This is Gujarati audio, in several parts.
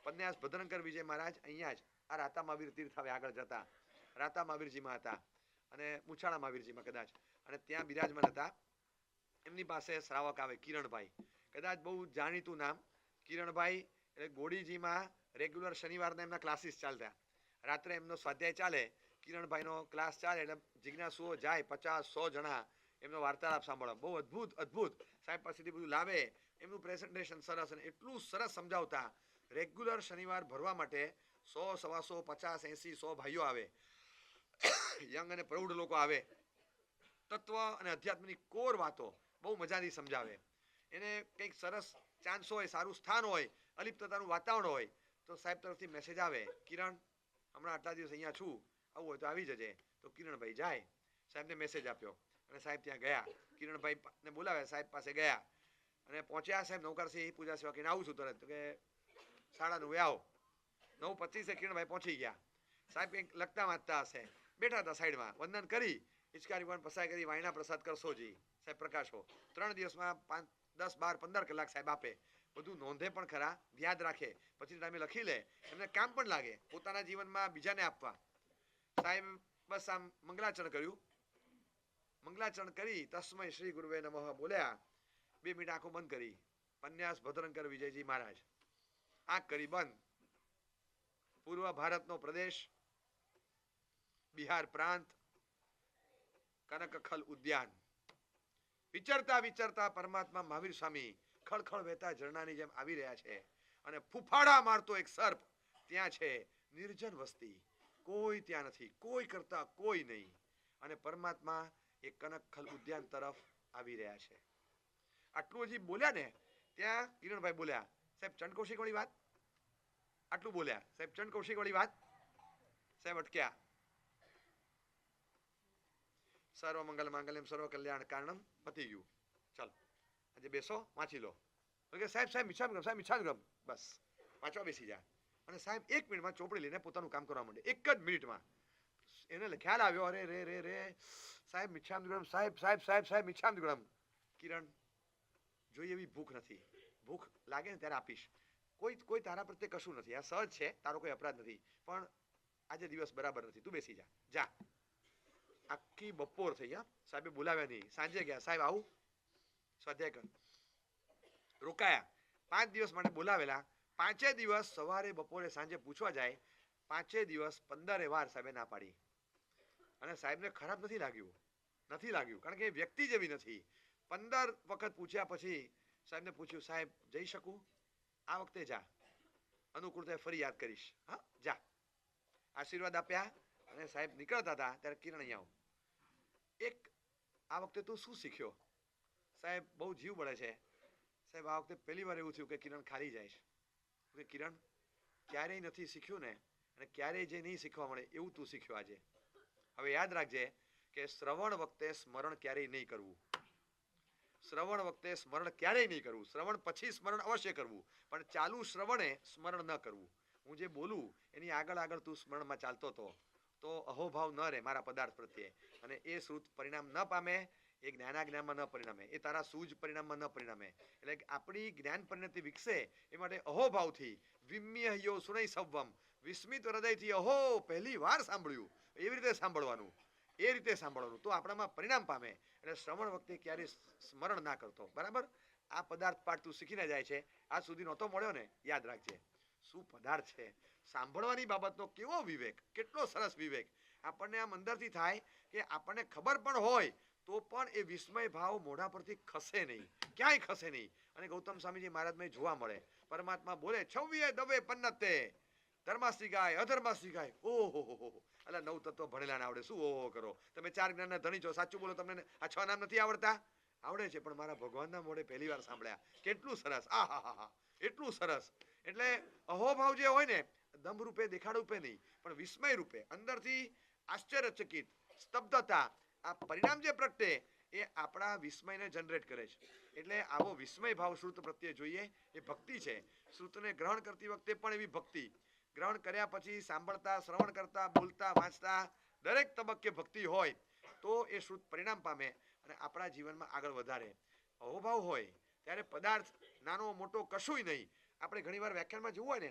પન્યાસ ભદ્રંકર વિજય મહારાજ અહીંયા જ આ રાતા મહાવીર તીર્થ હવે આગળ જતા રાતા મહાવીરજીમાં હતા અને મુછાળા મહાવીરજીમાં કદાચ અને ત્યાં બિરાજમાન હતા. એમની પાસે શ્રાવક આવે કિરણભાઈ, કદાચ બહુ જાણીતું નામ કિરણભાઈ. એટલે ગોડીજીમાં રેગ્યુલર શનિવારના એમના ક્લાસીસ ચાલતા. રાત્રે એમનો સ્વાધ્યાય ચાલે, કિરણભાઈનો ક્લાસ ચાલે એટલે જિજ્ઞાસુઓ જાય 50-100 જણા એમનો વાર્તાલાપ સાંભળવા. બહુ અદ્ભુત અદ્ભુત સાહેબ પાસેથી બધું લાવે. એમનું પ્રેઝન્ટેશન સરસ અને એટલું સરસ સમજાવતા. રેગ્યુલર શનિવાર ભરવા માટે 100, 125, 50, 80, 100 ભાઈઓ આવે, યંગ અને પ્રૌઢ લોકો આવે. તત્વ અને અધ્યાત્મની કોર વાતો બહુ મજાથી સમજાવે. એને કંઈક સરસ ચાન્સ હોય, સારું સ્થાન હોય, અલિપ્તતાનું વાતાવરણ હોય તો સાહેબ તરફથી મેસેજ આવે, કિરણ હમણાં આટલા દિવસ અહીંયા છું, આવું હોય તો આવી જજે. તો કિરણભાઈ જાય, સાહેબને મેસેજ આપ્યો અને સાહેબ ત્યાં ગયા. કિરણભાઈને બોલાવે, સાહેબ પાસે ગયા અને પહોંચ્યા. સાહેબ નવકારસિંહ પૂજા સેવા કહીને આવું છું તરત. તો કે 9:30 આવો. 9:25 કિરણભાઈ પહોંચી ગયા. સાહેબ કંઈક લખતા વાંચતા હશે, બેઠા હતા સાઈડમાં. વંદન કરી હિચકારી પણ પસાય કરી, વાયણા પ્રસાદ કરશોજી સાહેબ પ્રકાશો. 3 દિવસમાં 5, 10, 12, 15 કલાક સાહેબ આપે. બધું નોંધે પણ ખરા, યાદ રાખે, પછી ટાઈમે લખી લે, એમને કામ પણ લાગે પોતાના જીવનમાં બીજાને આપવા. સાહેબ બસ આમ મંગલાચરણ કર્યું. મંગલાચરણ કરી તસ્મય શ્રી ગુરુવે નમઃ બોલ્યા. 2 મિનિટ આંખો બંધ કરી. પન્યાસ ભદ્રંકર વિજયજી મહારાજ. આંખ કરી બંધ. પૂર્વ ભારતનો પ્રદેશ, બિહાર પ્રાંત, કનકખલ ઉદ્યાન. વિચરતા વિચરતા પરમાત્મા મહાવીર સ્વામી ખળખળ વહેતા ઝરણાની જેમ આવી રહ્યા છે અને ફૂફાડા મારતો એક સર્પ ત્યાં છે. નિર્જન વસ્તી, કોઈ ત્યાં નથી, કોઈ કરતા કોઈ નહીં. અને પરમાત્મા એ કનકખલ ઉદ્યાન તરફ આવી રહ્યા છે. આટલું હજી બોલ્યા ને ત્યાં કિરણભાઈ બોલ્યા, સાહેબ ચંડકૌશિક વાળી વાત. આટલું બોલ્યા સાહેબ, ચંડકૌશિક વાળી વાત. સાહેબ અટક્યા. સર્વ મંગલ માંગલ્યમ સર્વ કલ્યાણ કારણમ પતી ગયું. ચાલો આજે બેસો, વાંચી લો. કે સાહેબ સાહેબ મિચ્છામિ સાહેબ મિચ્છામિ. બસ વાંચવા બેસી જા. અને સાહેબ 1 મિનિટમાં ચોપડી લઈને પોતાનું કામ કરવા માંડે. 1 જ મિનિટમાં એને ખ્યાલ આવ્યો, અરે રે રે રે સાહેબ મિચ્છામિ સાહેબ સાહેબ સાહેબ સાહેબ મિચ્છામિ. કિરણ જોઈએ એવી ભૂખ નથી. ભૂખ લાગે ને ત્યારે આપીશ. કોઈ તારા પ્રત્યે કશું નથી. આ સહજ છે, તારો કોઈ અપરાધ નથી. પણ આજે દિવસ બરાબર નથી, તું બેસી જા. જા. આખી બપોર થઈ. સાહેબે બોલાવ્યા નહીં. સાંજે ગયા, સાહેબ આવું સ્વાધ્યાય કર. રોકાયા. 5 દિવસ માટે બોલાવેલા. 5 દિવસ સવારે બપોરે સાંજે પૂછવા જાય. 5 દિવસ 15 વાર સાહેબે ના પાડી. અને સાહેબને ખરાબ નથી લાગ્યું, નથી લાગ્યું, કારણ કે એ વ્યક્તિ જેવી નથી. 15 વખત પૂછ્યા પછી સાહેબને પૂછ્યું, સાહેબ જઈ શકું? આ વખતે જા, અનુકૂળતા ફરી યાદ કરીશ. હા જા. આશીર્વાદ આપ્યા અને સાહેબ નીકળતા હતા ત્યારે કિરણ અહીંયા આવું. એક આ વખતે તું શું શીખ્યો? સાહેબ બહુ જીવ બળે છે. સાહેબ આ વખતે પહેલી વાર એવું થયું કે કિરણ ખાલી જાય છે. કે કિરણ ક્યારેય નથી શીખ્યું ને, અને ક્યારેય જે નહીં શીખવા મળે એવું તું શીખ્યો આજે. હવે યાદ રાખજે કે શ્રવણ વખતે સ્મરણ ક્યારેય નહીં કરવું. શ્રવણ વખતે સ્મરણ ક્યારેય નહીં કરવું. શ્રવણ પછી સ્મરણ અવશ્ય કરવું, પણ ચાલુ શ્રવણે સ્મરણ ન કરવું. હું જે બોલું એની આગળ આગળ તું સ્મરણમાં ચાલતો હતો તો અહોભાવ ન રહે મારા પદાર્થ પ્રત્યે, અને એ શ્રુત પરિણામ ન પામે, એ જ્ઞાનાજ્ઞાનમાં ન પરિણામે, એ તારા સૂજ પરિણામમાં ન પરિણામે. એટલે આપણી જ્ઞાન પરિણતિ વિકસે એ માટે અહોભાવથી વિમ્ય યો સુનૈ સવ્વમ, વિસ્મિત હૃદયથી અહો પહેલી વાર સાંભળ્યું એવી રીતે સાંભળવાનું, એ રીતે સાંભળવાનું તો આપણામાં પરિણામ પામે. એટલે શ્રવણ વખતે ક્યારેય સ્મરણ ના કરતો. બરાબર? આ પદાર્થ પાઠ તું શીખીને જાય છે, આજ સુધી નહોતો મળ્યો ને, યાદ રાખજે શું પદાર્થ છે. સાંભળવાની બાબતનો કેવો વિવેક, કેટલો સરસ વિવેક. આપણને આમ અંદરથી થાય કે આપણને ખબર પણ હોય તો પણ એ વિસ્મય ભાવ મોઢા પરથી ખસે નહીં, ક્યાંય ખસે નહીં. અને ગૌતમ સ્વામીજી મહારાજમાં જોવા મળે. પરમાત્મા બોલે, છવ્વીએ દવે પન્નતે ધર્માસ્તી ગાય અધર્માસ્તી ગાય. ઓહો, એટલે 9 તત્વ ભણેલા ના આવડે શું ઓહો કરો? તમે 4 જ્ઞાનના ધણી છો, સાચું બોલો. તમને આ 6 નામ નથી આવડતા? આવડે છે, પણ મારા ભગવાનના મોઢે પહેલી વાર સાંભળ્યા. કેટલું સરસ. આહા, એટલું સરસ. એટલે અહોભાવ જે હોય ને, દમ રૂપે દેખાડ રૂપે નહીં, પણ વિસ્મય રૂપે અંદરથી આશ્ચર્યચકિત સ્તબ્ધતા, આ પરિણામ જે પ્રગટે એ આપણા વિસ્મયને જનરેટ કરે છે. એટલે આવો વિસ્મય ભાવ શ્રુત પ્રત્યે જોઈએ, એ ભક્તિ છે. શ્રુતને ગ્રહણ કરતી વખતે પણ એવી ભક્તિ, ગ્રહણ કર્યા પછી સાંભળતા, શ્રવણ કરતા, બોલતા, વાંચતા દરેક તબક્કે ભક્તિ હોય તો એ શ્રુત પરિણામ પામે અને આપણા જીવનમાં આગળ વધારે. અહોભાવ હોય ત્યારે પદાર્થ નાનો મોટો કશુંય નહીં. આપણે ઘણીવાર વ્યાખ્યાનમાં જોવું હોય ને,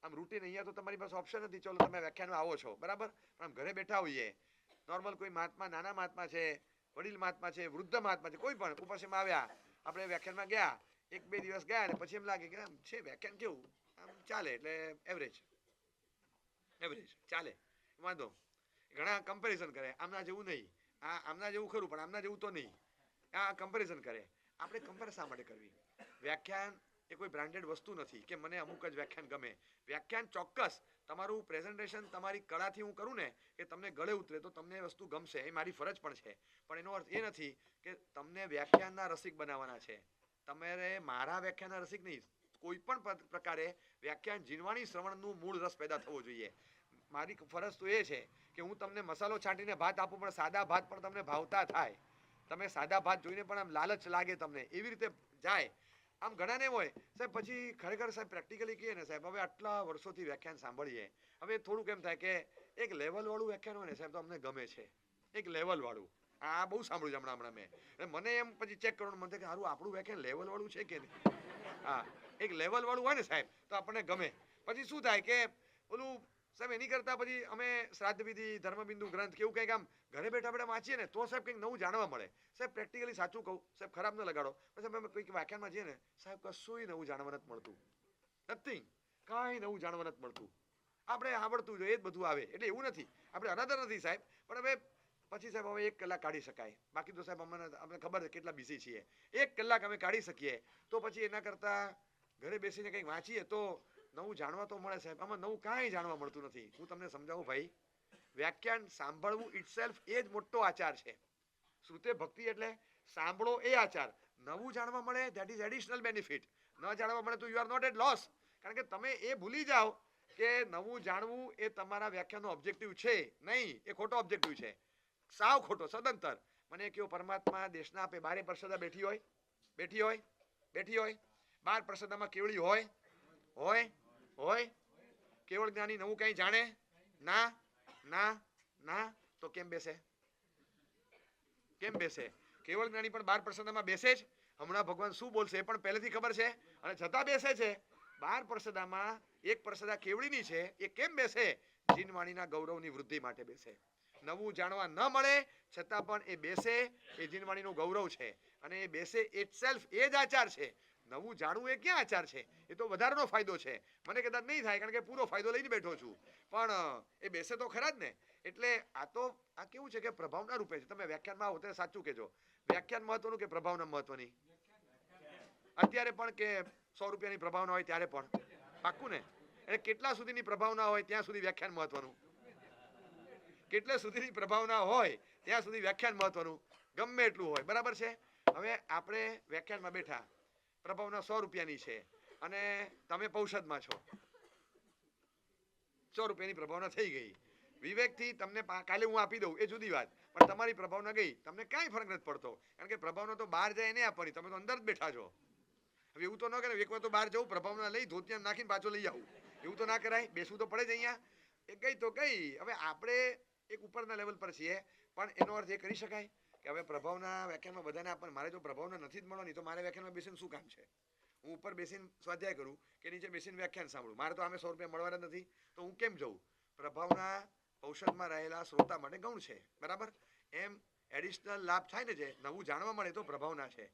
આમ રૂટીન અહીંયા તો તમારી પાસે ઓપ્શન નથી, ચલો તમે વ્યાખ્યાનમાં આવો છો બરાબર, પણ આમ ઘરે બેઠા હોઈએ, નોર્મલ કોઈ મહાત્મા, નાના મહાત્મા છે, વડીલ મહાત્મા છે, વૃદ્ધ મહાત્મા છે, કોઈ પણ ઉપાસીમાં આવ્યા, આપણે વ્યાખ્યાનમાં ગયા, 1-2 દિવસ ગયા અને પછી એમ લાગે કે આમ છે વ્યાખ્યાન કેવું, આમ ચાલે, એટલે એવરેજ ચાલે, વાંધો. ઘણા કમ્પેરિઝન કરે, આમના જેવું નહીં, આમના જેવું ખરું પણ આમના જેવું તો નહીં, આ કમ્પેરિઝન કરે. આપણે કમ્પેર શા માટે કરવી? વ્યાખ્યાન એ કોઈ બ્રાન્ડેડ વસ્તુ નથી કે મને અમુક જ વ્યાખ્યાન ગમે. વ્યાખ્યાન ચોક્કસ તમારું પ્રેઝન્ટેશન તમારી કળાથી હું કરું ને કે તમને ગળે ઉતરે તો તમને એ વસ્તુ ગમશે, એ મારી ફરજ પણ છે, પણ એનો અર્થ એ નથી કે તમને વ્યાખ્યાનના રસિક બનાવવાના છે. તમારે મારા વ્યાખ્યાનના રસિક નહીં, કોઈ પણ પ્રકારે વ્યાખ્યાન જીનવાણી શ્રવણનું મૂળ રસ પેદા થવો જોઈએ. મારી ફરજ તો એ છે કે હું તમને મસાલો છાંટીને ભાત આપું પણ સાદા ભાત પણ તમને ભાવતા થાય, તમે સાદા ભાત જોઈને પણ આમ લાલચ લાગે તમને, એવી રીતે જાય. આમ ઘણાને હોય સાહેબ, પછી ખરેખર સાહેબ પ્રેક્ટિકલી કહીએ ને સાહેબ, હવે આટલા વર્ષોથી વ્યાખ્યાન સાંભળીએ, હવે થોડુંક એમ થાય કે એક લેવલ વાળું વ્યાખ્યાન હોય ને સાહેબ તો અમને ગમે છે, એક લેવલ વાળું. આ બહુ સાંભળ્યું છે હમણાં મેં, મને એમ પછી ચેક કરવાનું મન થાય કે સારું આપણું વ્યાખ્યાન લેવલ વાળું છે કે નહીં. હા, એક લેવલ વાળું હોય ને સાહેબ તો આપણને ગમે. પછી શું થાય કે ઓલું સાહેબ એની કરતા પછી અમે શ્રાદ્ધ વિધિ, ધર્મબિંદુ ગ્રંથ કેવું કંઈક આમ ઘરે બેઠા બેઠા વાંચીએ ને તો સાહેબ કંઈક નવું જાણવા મળે. સાહેબ પ્રેક્ટિકલી સાચું કહું સાહેબ, ખરાબ ન લગાડો, પછી અમે કોઈક વ્યાખ્યાનમાં જઈએ ને સાહેબ કશું નવું જાણવા નથી મળતું, નથિંગ, કાંઈ નવું જાણવા નથી મળતું. આપણે આવડતું જોઈએ એ જ બધું આવે, એટલે એવું નથી આપણે અનાદર નથી સાહેબ, પણ હવે પછી સાહેબ હવે 1 કલાક કાઢી શકાય, બાકી તો સાહેબ અમને ખબર છે કેટલા બિઝી છીએ, 1 કલાક અમે કાઢી શકીએ તો પછી એના કરતાં ઘરે બેસીને કંઈક વાંચીએ તો નવું જાણવા તો મળે સાહેબ. આમાં નવું કાંઈ જાણવા મળતું નથી. હું તમને સમજાવું ભાઈ, વ્યાખ્યાન સાંભળવું ઇટસેલ્ફ એ જ મોટો આચાર છે. શ્રુતે ભક્તિ એટલે સાંભળો એ આચાર. નવું જાણવા મળે ધેટ ઇઝ એડિશનલ બેનિફિટ, ન જાણવા મળે તો you are not at loss. કારણ કે તમે એ ભૂલી જાઓ કે નવું જાણવું એ તમારા વ્યાખ્યાનનો ઓબ્જેક્ટિવ છે નહીં, એ ખોટો ઓબ્જેક્ટિવ છે, સાવ ખોટો, સદંતર. મને કયો પરમાત્મા દેશના આપે 12 પ્રસદા બેઠી હોય, બેઠી હોય, બેઠી હોય, 12 પ્રસદામાં કેવળી હોય, હોય, હોય. કેવળ જ્ઞાની નવું કંઈ જાણે ના, ના, ના, તો કેમ બેસે? કેમ બેસે? કેવળ જ્ઞાની પણ 12 પ્રસદામાં બેસે જ. હમણાં ભગવાન શું બોલશે એ પણ પહેલેથી ખબર છે અને છતાં બેસે છે. 12 પ્રસદામાં 1 પ્રસદા કેવળીની છે, એ કેમ બેસે? જીનવાણીના ગૌરવની વૃદ્ધિ માટે બેસે. નવું જાણવા ન મળે છતાં પણ એ બેસે, એ જીનવાણીનું ગૌરવ છે, અને એ બેસે ઇટસેલ્ફ એ જ આચાર છે. નવું જાણવું એ ક્યાં આચાર છે? એ તો વધારાનો ફાયદો છે. મને કદાચ નહીં થાય કારણ કે પૂરો ફાયદો લઈને બેઠો છું, પણ એ બેસે તો ખરા જ ને. એટલે આ કેવું છે કે પ્રભાવના રૂપે છે. તમે વ્યાખ્યાનમાં આવો ત્યારે સાચું કહેજો, વ્યાખ્યાન મહત્વનું કે પ્રભાવના મહત્વની? અત્યારે પણ કે 100 રૂપિયાની પ્રભાવના હોય ત્યારે પણ પાક્કું ને? એટલે કેટલા સુધીની પ્રભાવના હોય ત્યાં સુધી વ્યાખ્યાન મહત્વનું, કેટલે સુધીની પ્રભાવના હોય ત્યાં સુધી વ્યાખ્યાન મહત્વનું, ગમે એટલું હોય, બરાબર છે. હવે આપણે વ્યાખ્યાનમાં બેઠા, પ્રભાવના 100 રૂપિયાની છે અને તમે પૌષદમાં છો, 100 રૂપિયાની પ્રભાવના થઈ ગઈ. વિવેકથી તમને કાલે હું આપી દઉં એ જુદી વાત, પણ તમારી પ્રભાવના ગઈ, તમને કાંઈ ફરક નથી પડતો, કારણ કે પ્રભાવના તો બહાર જાય એને આપવાની, તમે તો અંદર જ બેઠા છો. હવે એવું તો ન કરે એક વાર તો બહાર જવું, પ્રભાવના લઈ ધોતિયા નાખીને પાછો લઈ આવું, એવું તો ના કરાય. બેસવું તો પડે જ અહીંયા. એ ગઈ તો ગઈ. હવે આપણે એક ઉપરના લેવલ પર છીએ, પણ એનો અર્થ એ કરી શકાય કે હવે પ્રભાવના વ્યાખ્યાનમાં બધાને આપણને, મારે જો પ્રભાવના નથી જ મળવાની તો મારે વ્યાખ્યાનમાં બેસીને શું કામ છે? હું ઉપર બેસીને સ્વાધ્યાય કરું કે નીચે બેસીને વ્યાખ્યાન સાંભળું? મારે તો આમે 100 રૂપિયા મળવાના નથી, તો હું કેમ જઉં? પ્રભાવના ઔષધમાં રહેલા શ્રોતા માટે ગૌણ છે, બરાબર? એમ એડિશનલ લાભ થાય ને, જે નવું જાણવા મળે તો પ્રભાવના છે.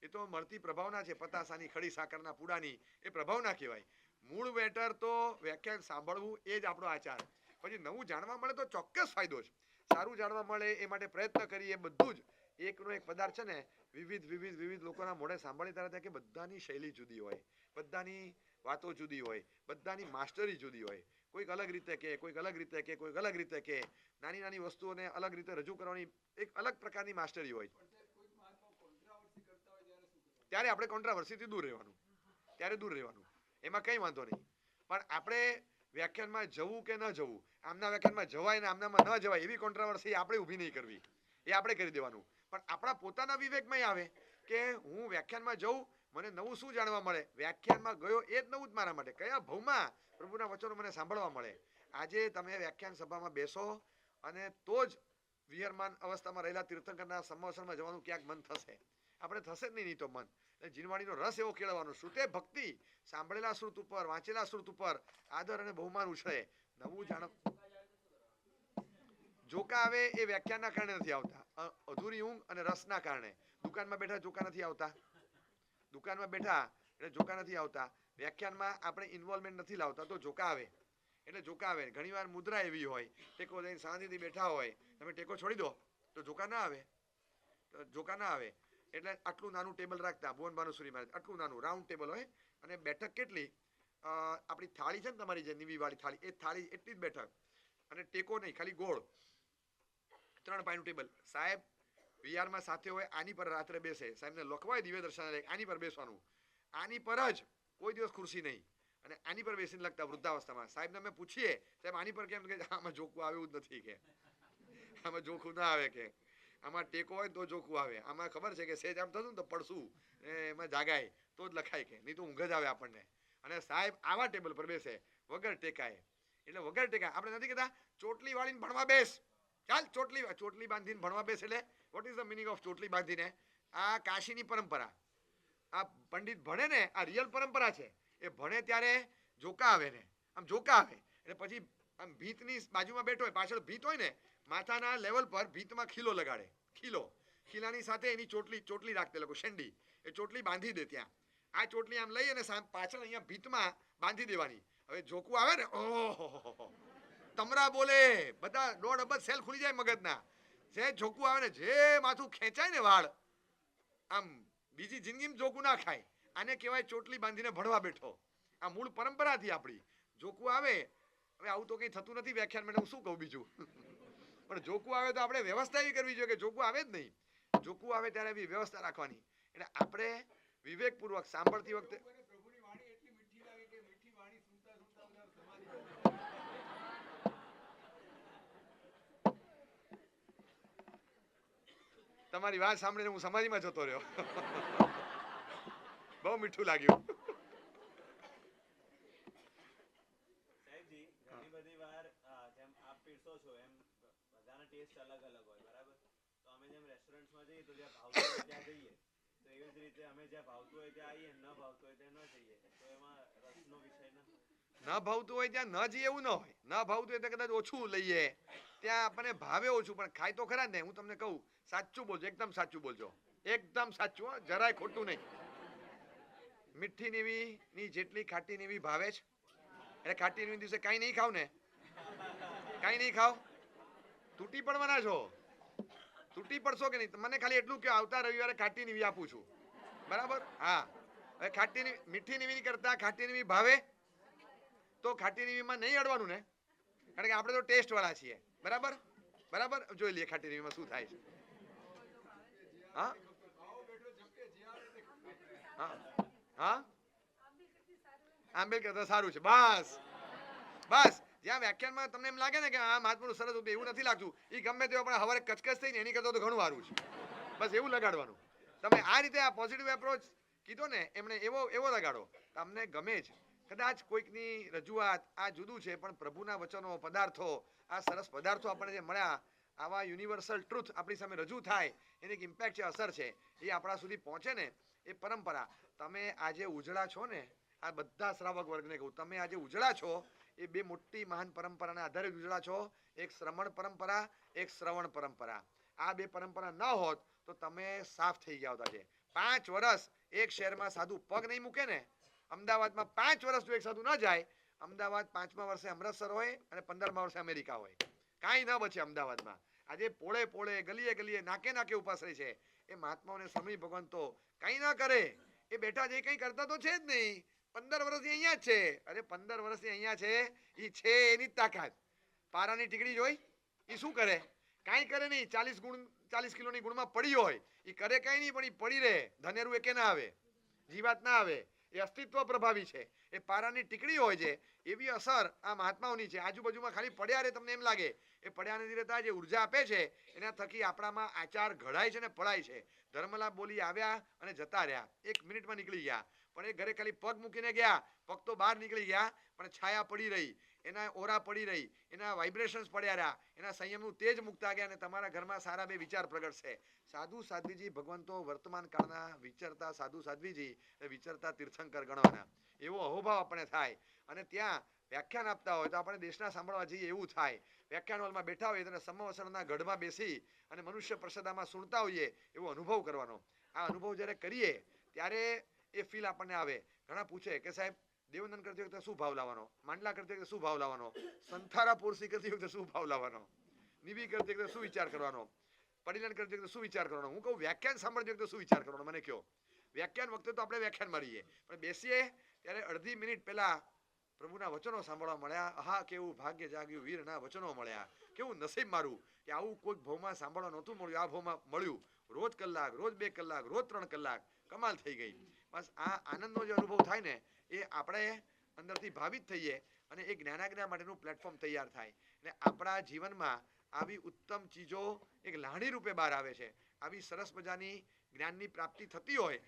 એ તો મળતી પ્રભાવના છે, પતાસાની ખડી સાકરના પૂડાની, એ પ્રભાવના કહેવાય. મૂળ મેટર તો વ્યાખ્યાન સાંભળવું એ જ આપણો આચાર. પછી નવું જાણવા મળે તો ચોક્કસ ફાયદો છે. સારું જાણવા મળે એ માટે પ્રયત્ન કરીએ, બધું જ એકનો એક પદાર્થ છે ને, વિવિધ લોકોના મોઢે સાંભળી ત્યારે કે બધાની શૈલી જુદી હોય, બધાની વાતો જુદી હોય, બધાની માસ્ટરી જુદી હોય. કોઈક અલગ રીતે કે, કોઈક અલગ રીતે કે, કોઈક અલગ રીતે કે, નાની વસ્તુઓને અલગ રીતે રજૂ કરવાની એક અલગ પ્રકારની માસ્ટરી હોય. ત્યારે આપણે કોન્ટ્રાવર્સીથી દૂર રહેવાનું, ત્યારે દૂર રહેવાનું, એમાં કંઈ વાંધો નહીં. પણ આપણે વ્યાખ્યાનમાં જવું કે ન જવું, આમના વ્યાખ્યાનમાં જવાય ને આમનામાં ન જવાય, એવી કોન્ટ્રાવર્સી આપણે ઊભી નહીં કરવી, એ આપણે કરી દેવાનું. પણ આપણા પોતાના વિવેકમાં આવે કે હું વ્યાખ્યાનમાં જઉં, મને નવું શું જાણવા મળે? વ્યાખ્યાનમાં ગયો એ જ નવું જ મારા માટે. કયા ભવમાં પ્રભુના વચનો મને સાંભળવા મળે? આજે તમે વ્યાખ્યાન સભામાં બેસો અને તો જ વિહરમાન અવસ્થામાં રહેલા તીર્થંકરના સંવત્સરમાં જવાનું ક્યાંક મન થશે. આપણે થશે જ નહીં તો મન. જીનવાણીનો રસ એવો કેળવવાનો. શ્રુતે ભક્તિ, સાંભળેલા શ્રુત ઉપર, વાંચેલા શ્રુત ઉપર આદર અને બહુમાન ઉછળે. નવું જાણ જોકા આવે એ વ્યાખ્યાનના કારણે નથી આવતા. અધૂરી ઊંઘ અને રસના કારણે. દુકાનમાં બેઠા જોકા નથી આવતા. દુકાનમાં બેઠા એટલે જોકા નથી આવતા. વ્યાખ્યાનમાં આપણે ઇન્વોલ્વમેન્ટ નથી લાવતા તો જોકા આવે. એટલે જોકા આવે. ઘણીવાર મુદ્રા એવી હોય, ટેકો લઈને શાંતિથી બેઠા હોય, તમે ટેકો છોડી દો તો જોકા ના આવે. જોકા ના આવે. એટલે આટલું નાનું ટેબલ રાખતા ભુવન ભાનુસુરી મહારાજ, આટલું નાનું રાઉન્ડ ટેબલ હોય અને બેઠક કેટલી, આપણી થાળી છે ને તમારી જે નીવી વાળી થાળી, એ થાળી એટલી જ બેઠક અને ટેકો નહીં, ખાલી ગોળ 3 પાયનું ટેબલ. સાહેબ વિહારમાં સાથે હોય, આની પર રાત્રે બેસે. સાહેબને લખવાય દિવ્ય દર્શન, આની પર બેસવાનું, આની પર જ, કોઈ દિવસ ખુરશી નહીં. અને આની પર બેસીને લખતા વૃદ્ધાવસ્થામાં. સાહેબને અમે પૂછીએ સાહેબ આની પર કેમ, કે આમાં જોખું આવે એવું જ નથી, કે આમાં જોખું ના આવે, કે આમાં ટેકો હોય તો જોખું આવે. આમાં ખબર છે કે સેજ આમ થતું ને તો પડશું એમાં જાગાય તો જ લખાય, કે નહીં તો ઊંઘ જ આવે આપણને. અને સાહેબ આવા ટેબલ પર બેસે વગર ટેકાય. એટલે વગર ટેકાય. આપણે નથી કહેતા ચોટલી વાળીને ભણવા બેસ, ચાલ ચોટલી બાંધીને ભણવા બેસ. એટલે what is the meaning of ચોટલી બાંધીને? આ કાશીની પરંપરા. આ પંડિત ભણે ને, આ રિયલ પરંપરા છે. એ ભણે ત્યારે જોકા આવે ને, આમ જોકા આવે એટલે પછી આમ ભીતની બાજુમાં બેઠો હોય, પાછળ ભીત હોય ને, માથાના લેવલ પર ભીતમાં ખીલો લગાડે. ખીલાની સાથે એની ચોટલી રાખતે લોકો, શેંડી. એ ચોટલી બાંધી દે ત્યાં. આ ચોટલી આમ લઈ અને પાછળ અહીંયા ભીતમાં બાંધી દેવાની. હવે જોકું આવે ને, ઓહો તમરા બોલે, બધા 1.5 અબજ સેલ ખુલી જાય મગજના. જે જોકું આવે ને, જે માથું ખેંચાય ને વાળ, આમ બીજી જિંદગીમાં જોકું ના ખાય. આને કહેવાય ચોટલી બાંધીને ભણવા બેઠો. આ મૂળ પરંપરાથી આપણી. જોકું આવે, હવે આવું તો કંઈ થતું નથી વ્યાખ્યાન માટે, હું શું કહું બીજું. પણ જોકું આવે તો આપણે વ્યવસ્થા એવી કરવી જોઈએ કે જોકું આવે જ નહીં. જોકું આવે ત્યારે એવી વ્યવસ્થા રાખવાની. એટલે આપણે વિવેકપૂર્વક સાંભળતી વખતે તમારી વાત સાંભળીને હું સમાધિમાં જતો રહ્યો. બહુ મીઠું લાગ્યું. સાહેબજી ઘણી બધી વાર જેમ આપ પીરસો છો એમ બધાના ટેસ્ટ અલગ અલગ હોય, બરાબર? તો અમે જેમ રેસ્ટોરન્ટ્સમાં જઈએ તો જ્યાં ભાવતું હોય ત્યાં જઈએ, તો એવી જ રીતે અમે જ્યાં ભાવતું હોય ત્યાં આવીએ, ન ભાવતું હોય ત્યાં ન જઈએ. તો એમાં રસનો વિષય ન ભાવતું હોય ત્યાં ન જઈએ એવું ન હોય. ન ભાવતું હોય ત્યાં કદાચ ઓછું લઈએ, ત્યાં આપણને ભાવે ઓછું પણ ખાય તો ખરા ને. હું તમને કહું, સાચું બોલજો, એકદમ સાચું બોલજો, એકદમ સાચું, જરાય ખોટું નહીં. મીઠી નેવી ની જેટલી ખાટી નેવી ભાવે છે, એટલે ખાટી નેવી દિવસે કાંઈ નહીં ખાવ ને, કાંઈ નહીં ખાવ, તૂટી પડવાના છો. તૂટી પડશો કે નહીં? મને ખાલી એટલું કે આવતા રવિવારે ખાટી નેવી આપું છું, બરાબર? હા. હવે ખાટી મીઠી નેવી કરતા ખાટી નેવી ભાવે તો ખાટી નેવીમાં નહીં અડવાનું ને, કારણ કે આપણે તો ટેસ્ટ વાળા છીએ, બરાબર? બરાબર, જોઈ લઈએ ખાટી નેવીમાં શું થાય છે. હા હા હા, આંબેલ કરતા સારું છે. બસ બસ, જ્યાં વ્યાખ્યાનમાં તમને એમ લાગે ને કે આ મહાત્માનું સરસ, એવું નથી લાગતું, એ ગમે તેવા પણ હવારે કચકચ થઈને એની કરતા તો ઘણું સારું છે. બસ એવું લગાડવાનું. તમે આ રીતે આ પોઝિટિવ એપ્રોચ કીધો ને, એમણે એવો લગાડો, તમને ગમે જ. કદાચ કોઈકની રજૂઆત આ જુદું છે, પણ પ્રભુના વચનો, પદાર્થો, આ સરસ પદાર્થો આપણને જે મળ્યા, આવા યુનિવર્સલ ટ્રુથ આપણી સામે રજૂ થાય, એની એક ઇમ્પેક્ટ છે, અસર છે, એ આપણા સુધી પહોંચે ને, એ પરંપરા. તમે આજે ઉજળા છો ને, આ બધા શ્રાવક વર્ગને કહું, તમે આજે ઉજળા છો એ બે મોટી મહાન પરંપરાના આધારે ઉજળા છો. એક શ્રમણ પરંપરા, એક શ્રવણ પરંપરા. આ બે પરંપરા ન હોત તો તમે સાફ થઈ ગયા હતા. છે 5 વર્ષ એક શહેરમાં સાધુ પગ નહીં મૂકે ને, અમદાવાદમાં 5 વર્ષ જો એક સાધુ ન જાય, અમદાવાદ 5મા વર્ષે અમૃતસર હોય અને 15મા વર્ષે અમેરિકા હોય, કાંઈ ન બચે અમદાવાદમાં. આજે પોળે પોળે, ગલીએ ગલીએ, નાકે નાકે ઉપાશ્રય છે. એ મહાત્માઓને સ્વામી ભગવાન તો કંઈ ના કરે, એ બેઠા જે કંઈ કરતા તો છે જ નહીં. 15 વર્ષથી અહીંયા જ છે. અરે 15 વર્ષથી અહીંયા છે, એ છે એની જ તાકાત. પારાની ટીકડી જોઈ, એ શું કરે? કાંઈ કરે નહીં. 40 કિલોની ગુણમાં પડી હોય, એ કરે કાંઈ નહીં, પણ એ પડી રહે. ધનેરું એકે ના આવે, જીવાત ના આવે. એ અસ્તિત્વ પ્રભાવી છે. એ પારાની ટીકડી હોય છે એવી અસર આ મહાત્માઓની છે. આજુબાજુમાં ખાલી પડ્યા રહે તમને એમ લાગે એ પડ્યા નથી રહેતા. જે ઉર્જા આપે છે એના થકી આપણામાં આચાર ઘડાય છે ને પડાય છે. ધર્મલાભ બોલી આવ્યા અને જતા રહ્યા, 1 મિનિટમાં નીકળી ગયા. પણ એ ઘરે ખાલી પગ મૂકીને ગયા, પગ તો બહાર નીકળી ગયા પણ છાયા પડી રહી, એના ઓરા પડી રહી, એના વાઇબ્રેશન્સ પડ્યા રહ્યા, એના સંયમનું તેજ મુકતા ગયા અને તમારા ઘરમાં સારા બે વિચાર પ્રગટશે. સાધુ સાધ્વીજી ભગવાન તો વર્તમાન કાળના વિચરતા સાધુ સાધ્વીજી વિચરતા તીર્થંકર ગણવાના. એવો અહોભાવ આપણે થાય. અને ત્યાં વ્યાખ્યાન આપતા હોય તો આપણે દેશના સાંભળવા જઈએ એવું થાય. વ્યાખ્યાન હોલમાં બેઠા હોઈએ અને સમવસરના ગઢમાં બેસી અને મનુષ્ય પ્રસાદામાં સુણતા હોઈએ એવો અનુભવ કરવાનો. આ અનુભવ જ્યારે કરીએ ત્યારે એ ફીલ આપણને આવે. ઘણા પૂછે કે સાહેબ દેવનંદન કરતી વખતે શું ભાવ લાવવાનો, માંડલા કરતી વખતે શું ભાવ લાવવાનો, સંથારા પોરસી કરતી વખતે શું ભાવ લાવવાનો, નિવી કરતી વખતે શું વિચાર કરવાનો, પડીલન કરતી વખતે શું વિચાર કરવાનો. હું કહું વ્યાખ્યાન સાંભળતી વખતે શું વિચાર કરવાનો મને કહો. વ્યાખ્યાન વખતે તો આપણે વ્યાખ્યાન મારીએ પણ બેસીએ ત્યારે અડધી મિનિટ પહેલા પ્રભુના વચનો સાંભળવા મળ્યા. આહા કેવું ભાગ્ય જાગ્યું, વીરના વચનો મળ્યા, કેવું નસીબ મારું કે આવું કોઈક ભાવમાં સાંભળવા નહોતું મળ્યું, આ ભાવમાં મળ્યું. રોજ કલાક, રોજ 2 કલાક, રોજ 3 કલાક, કમાલ થઈ ગઈ. બસ આ આનંદનો જે અનુભવ થાય ને એ આપણે અંદરથી ભાવિત થઈએ અને એ જ્ઞાનાજ્ઞા માટેનું પ્લેટફોર્મ તૈયાર થાય. અને આપણા જીવનમાં આવી ઉત્તમ ચીજો એક લાહણી રૂપે બહાર આવે છે. આવી સરસ મજાની જ્ઞાનની પ્રાપ્તિ થતી હોય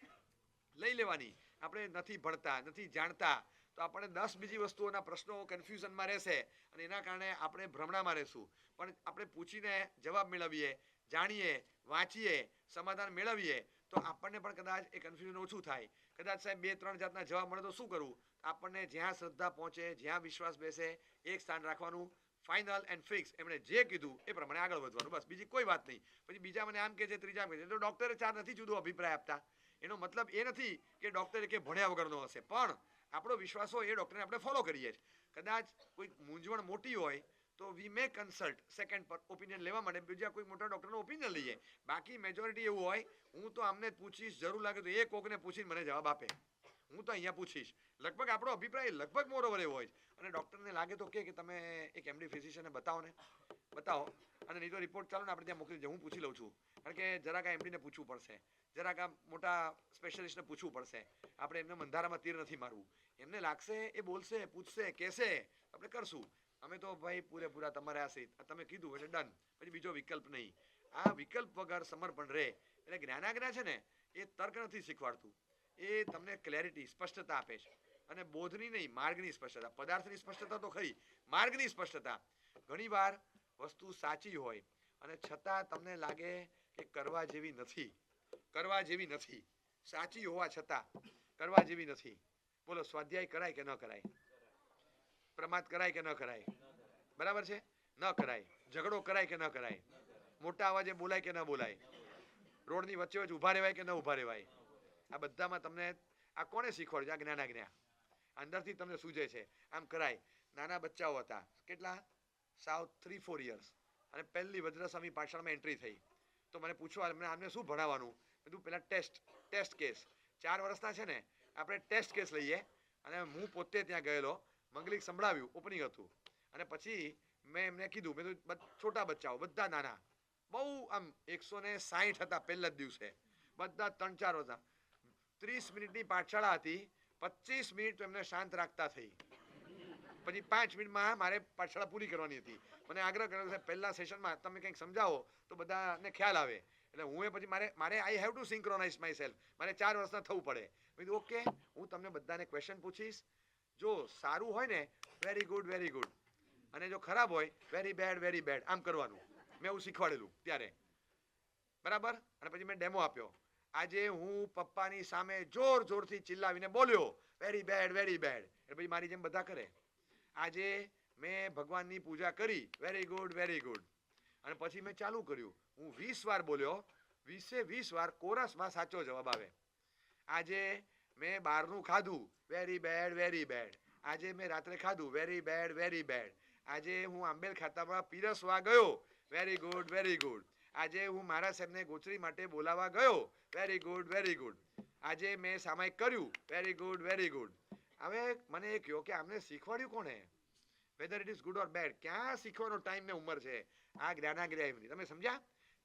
લઈ લેવાની. આપણે નથી ભણતા, નથી જાણતા તો આપણને 10 બીજી વસ્તુઓના પ્રશ્નો કન્ફ્યુઝનમાં રહેશે અને એના કારણે આપણે ભ્રમણામાં રહેશું. પણ આપણે પૂછીને જવાબ મેળવીએ, જાણીએ, વાંચીએ, સમાધાન મેળવીએ તો આપણને પણ કદાચ એ કન્ફ્યુઝન ઓછું થાય. કદાચ સાહેબ 2-3 જાતના જવાબ મળે તો શું કરવું? આપણને જ્યાં શ્રદ્ધા પહોંચે, જ્યાં વિશ્વાસ બેસે એક સ્થાન રાખવાનું. ફાઇનલ એન્ડ ફિક્સ, એમણે જે કીધું એ પ્રમાણે આગળ વધવાનું. બસ બીજી કોઈ વાત નહીં. પછી બીજા મને આમ કહે છે, ત્રીજા કહે છે, તો ડોક્ટરે 4 નથી જુદો અભિપ્રાય આપતા. એનો મતલબ એ નથી કે ડોક્ટરે કે ભણ્યા વગરનો હશે, પણ આપણો વિશ્વાસ હોય એ ડોક્ટરને આપણે ફોલો કરીએ છીએ. કદાચ કોઈ મૂંઝવણ મોટી હોય તો વી મે કન્સલ્ટ સેકન્ડ પર ઓપિનિયન લેવા માટે બીજા કોઈ મોટા ડોક્ટરનો ઓપિનિયન લઈએ. બાકી મેજોરિટી એવું હોય હું તો આમને જ પૂછીશ, જરૂર લાગે તો એ કોકને પૂછીને મને જવાબ આપે. હું તો અહીંયા પૂછીશ. લગભગ આપણો અભિપ્રાય લગભગ મોરોવર એવો હોય અને ડોક્ટરને લાગે તો કે તમે એક એમડી ફિઝિશિયનને બતાવો ને, બતાવો. અને નહીં તો રિપોર્ટ ચાલો ને આપણે ત્યાં મોકલી દે, હું પૂછી લઉં છું. કારણ કે જરાક આ એમડીને પૂછવું પડશે, જરાક આ મોટા સ્પેશિયલિસ્ટને પૂછવું પડશે. આપણે એમને અંધારામાં તીર નથી મારવું. એમને લાગશે એ બોલશે, પૂછશે, કહેશે, આપણે કરશું. અમે તો ભાઈ પૂરેપૂરા તમારે આશ્રિત. તમે કીધું એટલે ડન, પછી બીજો વિકલ્પ નહીં. આ વિકલ્પ વગર સમર્પણ રહે. એટલે જ્ઞાનાજ્ઞા છે ને એ તર્ક નથી શીખવાડતું, એ તમને ક્લેરિટી, સ્પષ્ટતા આપે છે. અને બોધની નહીં, માર્ગની સ્પષ્ટતા. પદાર્થની સ્પષ્ટતા તો ખરી, માર્ગની સ્પષ્ટતા. ઘણીવાર વસ્તુ સાચી હોય અને છતાં તમને લાગે કે કરવા જેવી નથી, કરવા જેવી નથી, સાચી હોવા છતાં કરવા જેવી નથી. બોલો, સ્વાધ્યાય કરાય કે ન કરાય? પ્રમાદ કરાય કે ન કરાય? બરાબર છે? ન કરાય. ઝઘડો કરાય કે ન કરાય? મોટા અવાજે બોલાય કે ન બોલાય? રોડની વચ્ચે વચ્ચે ઊભા રહેવાય કે ન ઊભા રહેવાય? આ બધામાં તમને આ કોને શીખવાડ્યું? આ જ્ઞાનાજ્ઞા અંદરથી તમને સૂજે છે. આમ કરાય. નાના બચ્ચાઓ હતા, કેટલા? સાવ 3-4 યર્સ, અને પહેલી વજ્રસ્વામી પાઠશાળામાં એન્ટ્રી થઈ તો મને પૂછવા આમને શું ભણાવવાનું? કીધું પેલા ટેસ્ટ કેસ. 4 વર્ષના છે ને આપણે ટેસ્ટ કેસ લઈએ. અને હું પોતે ત્યાં ગયેલો, મંગલિક સંભળાવ્યું, ઓપનિંગ હતું. અને પછી મેં એમને કીધું, મેં તો છોટા બચ્ચાઓ બધા નાના, બહુ આમ 160 હતા પહેલા જ દિવસે, બધા 3-4 હતા. 30 મિનિટની પાઠશાળા હતી, 25 મિનિટ એમને શાંત રાખતા થઈ. પછી 5 મિનિટમાં મારે પાઠશાળા પૂરી કરવાની હતી. મને આગ્રહ કર્યો છે પહેલા સેશનમાં તમે કંઈક સમજાવો તો બધાને ખ્યાલ આવે. એટલે હું પછી મારે I have to synchronise my self. મારે 4 વર્ષના થવું પડે. મેં કીધું ઓકે, હું તમને બધાને ક્વેશ્ચન પૂછીશ. જો સારું હોય ને વેરી ગુડ, વેરી ગુડ, અને જો ખરાબ હોય વેરી બેડ, વેરી બેડ, આમ કરવાનું. મેં એવું શીખવાડેલું ત્યારે, બરાબર. અને પછી મેં ડેમો આપ્યો. આજે હું પપ્પાની સામે જોર જોરથી ચિલ્લાવીને બોલ્યો વેરી બેડ, વેરી બેડ, એટલે પછી મારી જેમ બધા કરે. આજે મેં ભગવાનની પૂજા કરી વેરી ગુડ, વેરી ગુડ, અને પછી મેં ચાલુ કર્યું. હું 20 વાર બોલ્યો, 20 વાર કોરસમાં સાચો જવાબ આવે. આજે મેં બહારનું ખાધું વેરી બેડ, વેરી બેડ. આજે મેં રાત્રે ખાધું વેરી બેડ, વેરી બેડ. આજે હું આંબેલ ખાતામાં પીરસવા ગયો વેરી ગુડ, વેરી ગુડ. આજે હું મારા સાહેબને ગોચરી માટે બોલાવવા ગયો વેરી ગુડ, વેરી ગુડ. આજે મેં સામાયિક કર્યું વેરી ગુડ, વેરી ગુડ. હવે મને એ કહ્યું કે આમને શીખવાડ્યું કોણે? Weather it is good or bad, ક્યાં શીખવાનો ટાઈમ ને ઉંમર છે? આ જ્ઞાનાજ્ઞા એમની. તમે સમજ્યા?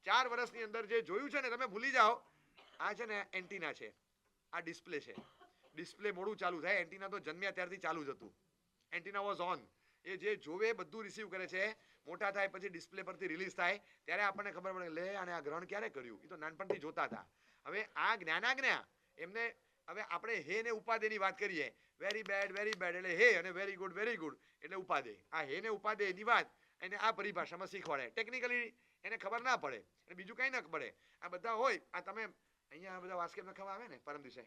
4 વર્ષની અંદર જે જોયું છે ને તમે ભૂલી જાઓ. આ છે ને એન્ટીના છે, આ ડિસ્પ્લે છે. ડિસ્પ્લે મોડું ચાલુ થાય. એન્ટીના તો જન્મ્યા ત્યારથી ચાલુ જ હતું. Antenna was on. એ જે જોવે બધું રિસીવ કરે છે. મોટા થાય પછી ડિસ્પ્લે પરથી રિલીઝ થાય ત્યારે આપણને ખબર પડે લે આને આ ગ્રહણ ક્યારે કર્યું. એ તો નાનપણથી જોતા હતા. હવે આ જ્ઞાનાજ્ઞા એમને હવે આપણે હે ને ઉપાદેની વાત કરીએ. વેરી બેડ એટલે હે અને વેરી ગુડ એટલે ઉપાદે. આ હે ને ઉપાદેની વાત એને આ પરિભાષામાં શીખવાડે. ટેકનિકલી એને ખબર ના પડે અને બીજું કંઈ ના પડે. આ બધા હોય આ તમે અહીંયા બધા વાસ્કેપ નખાવા આવે ને પરમ દિવસે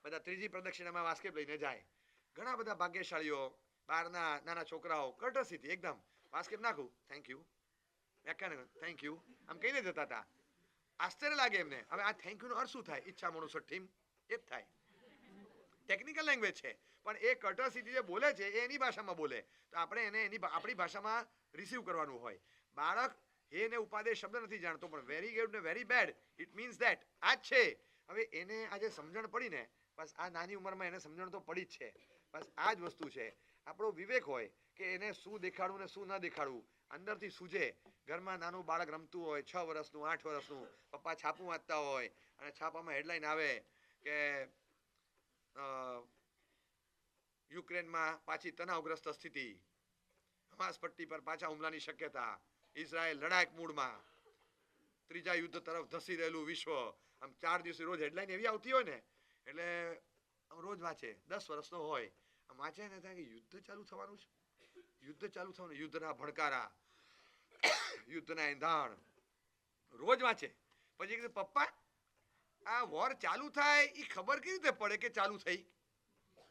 બધા ત્રીજી પ્રદક્ષિણામાં વાસ્કેપ લઈને જાય. ઘણા બધા ભાગ્યશાળીઓ બહારના નાના છોકરાઓ કર્ટસીથી એકદમ વાસ્કેપ નાખું થેન્ક યુ વ્યાખ્યાન થેન્ક યુ આમ કહીને જતા હતા. આશ્ચર્ય લાગે એમને. હવે આ થેન્ક યુનો અર્થ શું થાય? ઈચ્છા મનુષ્ય ઠીમ એ જ થાય. ટેકનિકલ લેંગ્વેજ છે પણ એ કર્ટસીથી જે બોલે છે એ એની ભાષામાં બોલે તો આપણે એને આપણી ભાષામાં રિસીવ કરવાનું હોય. બાળક હે ને ઉપાદેય શબ્દ નથી જાણતો પણ વેરી ગુડ ને very bad it means that આ જ છે. હવે એને આજે સમજણ પડી ને બસ આ નાની ઉંમરમાં એને સમજણ તો પડી જ છે. બસ આ જ વસ્તુ છે. આપણો વિવેક હોય કે એને શું દેખાડવું ને શું ન દેખાડવું અંદરથી સૂજે. ઘરમાં નાનું બાળક રમતું હોય 6 વર્ષનું 8 વર્ષનું પપ્પા છાપું વાંચતા હોય અને છાપામાં હેડલાઇન આવે કે યુક્રેનમાં પાછી તણાવગ્રસ્ત સ્થિતિ, હમાસ પટ્ટી પર પાછા હુમલાની શક્યતા, ઇઝરાયલ લડાયક મૂડમાં, ત્રીજા યુદ્ધ તરફ ધસી રહેલું વિશ્વ. આમ 4 દિવસે રોજ હેડલાઇન એવી આવતી હોય ને એટલે રોજ વાંચે. 10 વર્ષનો હોય આમ વાંચે ને થાય કે યુદ્ધ ચાલુ થવાનું છે. યુદ્ધ ચાલુ થવાનું, યુદ્ધના ભડકારા, યુદ્ધના એંધાણ રોજ વાંચે. પછી કીધું પપ્પા આ વોર ચાલુ થાય એ ખબર કેવી રીતે પડે કે ચાલુ થઈ?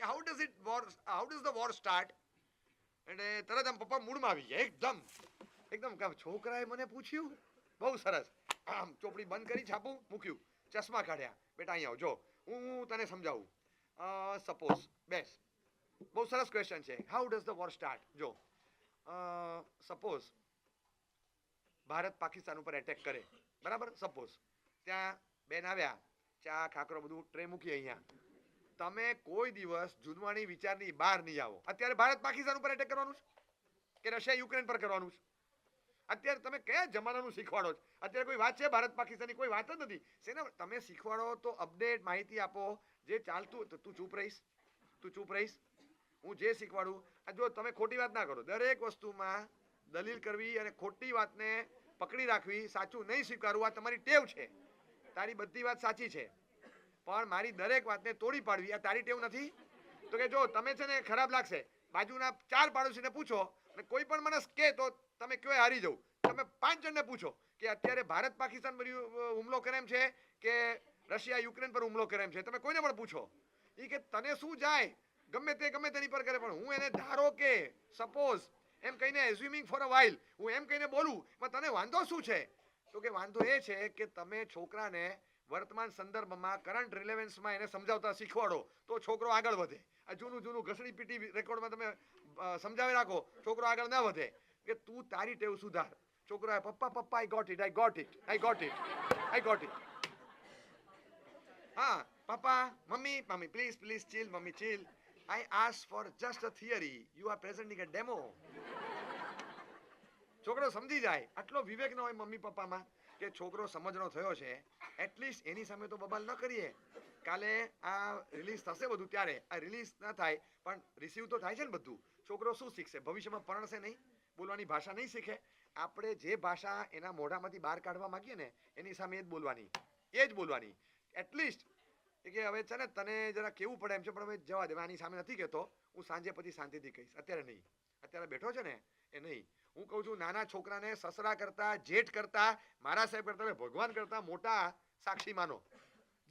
How does the war start? એટલે તરત આમ પપ્પા મૂડમાં આવી ગયા એકદમ. છોકરાએ મને પૂછ્યું બહુ સરસ. આમ ચોપડી બંધ કરી છાપું મૂક્યું, ચશ્મા કાઢ્યા. બેટા અહીંયા આવ જો હું તને સમજાવું. સપોઝ બેસ બહુ સરસ ક્વેશ્ચન છે. How does the war start? જો સપોઝ ભારત પાકિસ્તાન ઉપર એટેક કરે બરાબર. સપોઝ ત્યાં બેન આવ્યા ચા ખાકરો બધું ટ્રે મૂકી અહીંયા. તમે કોઈ દિવસ જૂનવાણી વિચારની બહાર નહીં આવો. અત્યારે ભારત પાકિસ્તાન ઉપર એટેક કરવાનું છે કે રશિયા યુક્રેન પર કરવાનું છે? અત્યારે તમે કયા જમાનાનું શીખવાડો છો? અત્યારે કોઈ વાત છે ભારત પાકિસ્તાનની? કોઈ વાત જ નથી. શેના તમે શીખવાડો તો અપડેટ માહિતી આપો. જે ચાલતું તો તું ચૂપ રહીશ. હું જે શીખવાડું જો તમે ખોટી વાત ના કરો. દરેક વસ્તુમાં દલીલ કરવી અને ખોટી વાતને પકડી રાખવી, સાચું નહીં સ્વીકારવું આ તમારી ટેવ છે. તારી બધી વાત સાચી છે પણ મારી દરેક વાતને તોડી પાડવી આ તારી ટેવ નથી. તો કે જો તમે છે ને ખરાબ લાગશે બાજુના 4 પાડોશીને પૂછો અને કોઈ પણ માણસ કે તો તમે કયો હારી જાવ. તમે 5 જણને પૂછો કે અત્યારે ભારત પાકિસ્તાન પર હુમલો કરે એમ છે કે રશિયા યુક્રેન પર હુમલો કરે એમ છે. તમે કોઈને પણ પૂછો એ કે તને શું જાય ગમે તેની પર કરે. પણ હું એને ધારો કે સપોઝ એમ કહીને એઝ્યુમિંગ ફોર અ વાઇલ હું એમ કહીને બોલું પણ તને વાંધો શું છે? તો કે વાંધો એ છે કે તમે છોકરાને વર્તમાન સંદર્ભમાં કરંટ રિલેવન્સમાં એને સમજાવતા શીખવાડો તો છોકરો આગળ વધે. આ જૂનું ઘસડી પીટી રેકોર્ડમાં તમે સમજાવી રાખો છોકરો આગળ ના વધે. કે તું તારી ટેવ સુધાર. છોકરો પપ્પા આઈ ગોટ ઇટ. હા પપ્પા મમ્મી પ્લીઝ ચીલ મમ્મી chill. I asked for just a theory. You are presenting a demo. છોકરો સમજી જાય. આટલો વિવેક ન હોય મમ્મી પપ્પામાં કે છોકરો સમજણો થયો છે એટલીસ્ટ એની સામે તો બબાલ ન કરીએ. કાલે આ રિલીઝ થશે બધું ત્યારે આ રિલીઝ ના થાય પણ રિસીવ તો થાય છે ને બધું. છોકરો શું શીખશે? ભવિષ્યમાં પરણશે નહીં, બોલવાની ભાષા નહીં શીખે. આપણે જે ભાષા એના મોઢામાંથી બહાર કાઢવા માંગીએ ને એની સામે એ જ બોલવાની. એટલીસ્ટ કે હવે છે ને તને જરા કેવું પડે એમ છે પણ હવે જવા દે. આની સામે નથી કહેતો. હું સાંજે પછી શાંતિથી કહીશ. અત્યારે નહીં. અત્યારે બેઠો છે ને એ નહીં. હું કહું છું નાના છોકરાને સસરા કરતા જેઠ કરતા મારા સાહેબ કરતા ભગવાન કરતા મોટા સાક્ષી માનો.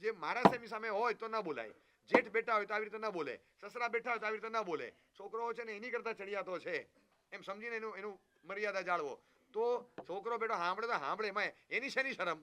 જે મારા સાહેબની સામે હોય તો ના બોલાય. જેઠ બેઠા હોય તો આવી રીતે ના બોલે. સસરા બેઠા હોય તો આવી રીતે ના બોલે. છોકરો છે ને એની કરતા ચડિયાતો છે એમ સમજીને એનું મર્યાદા જાળવો. તો છોકરો બેઠો સાંભળે એમાં એની શેની શરમ?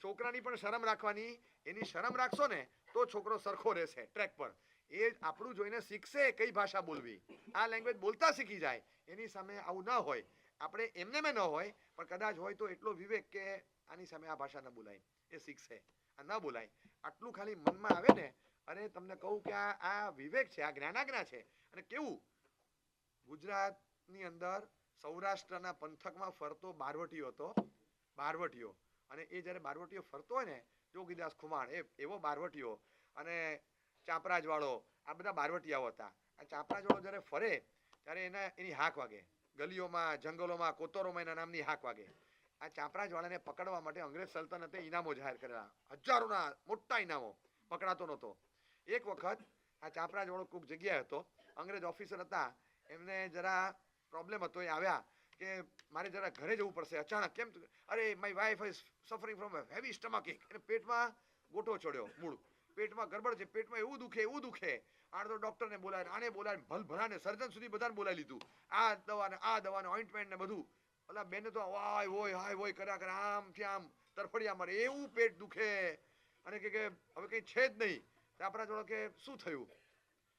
છોકરાની પણ શરમ રાખવાની. એની શરમ રાખશો ને તો છોકરો સરખો રહેશે ટ્રેક પર. એ આપણું જોઈને શીખશે કઈ ભાષા બોલવી. આ લેંગ્વેજ બોલતા શીખી જાય. એની સામે આવું ના હોય. આપણે એમને ન હોય પણ કદાચ હોય તો એટલો વિવેક કે આની સામે આ ભાષા ન બોલાય. એ શીખશે. આ ન બોલાય આટલું ખાલી મનમાં આવે ને. અરે તમને કહું કે આ વિવેક છે, આ જ્ઞાનાજ્ઞા છે. અને કેવું ગુજરાતની અંદર સૌરાષ્ટ્રના પંથકમાં ફરતો બારવટીયો હતો. અને એ જ્યારે બારવટીયો ફરતો હોય ને જોગીદાસ ખુમાણ એવો બારવટીયો. અને ચાંપરાજ વાળો, આ બધા બારવટિયાઓ હતા. આ ચાંપરાજ વાળો જ્યારે ફરે ત્યારે એની હાક વાગે, ગલીઓમાં, જંગલોમાં, કોતરોમાં એના નામની હાક વાગે. આ ચાંપરાજ વાળાને પકડવા માટે અંગ્રેજ સલ્તનતે ઇનામો જાહેર કરેલા, હજારોના મોટા ઇનામો. પકડાતો નહોતો. એક વખત આ ચાંપરાજ વાળો કોઈક જગ્યાએ હતો, અંગ્રેજ ઓફિસર હતા, એમને જરા પ્રોબ્લેમ હતો, એ આવ્યા કે મારે જરા ઘરે જવું પડશે. અચાનક કેમ? અરે my wife is suffering from heavy stomach એક. એને પેટમાં ગોટો ચડ્યો, મૂળ પેટમાં ગરબડ છે, પેટમાં એવું દુખે. આને તો ડોક્ટરને બોલાય, આને બોલાય, ભલભલાને સર્જન સુધી બધાને બોલાવી લીધું. આ દવાને ઓઇન્ટમેન્ટ ને બધું. ઓલા બેને તો હાય હોય કર્યા આમથી આમ તરફડિયા મારે, એવું પેટ દુખે. અને કે હવે કઈ છે જ નહીં. આપણા જોડે કે શું થયું?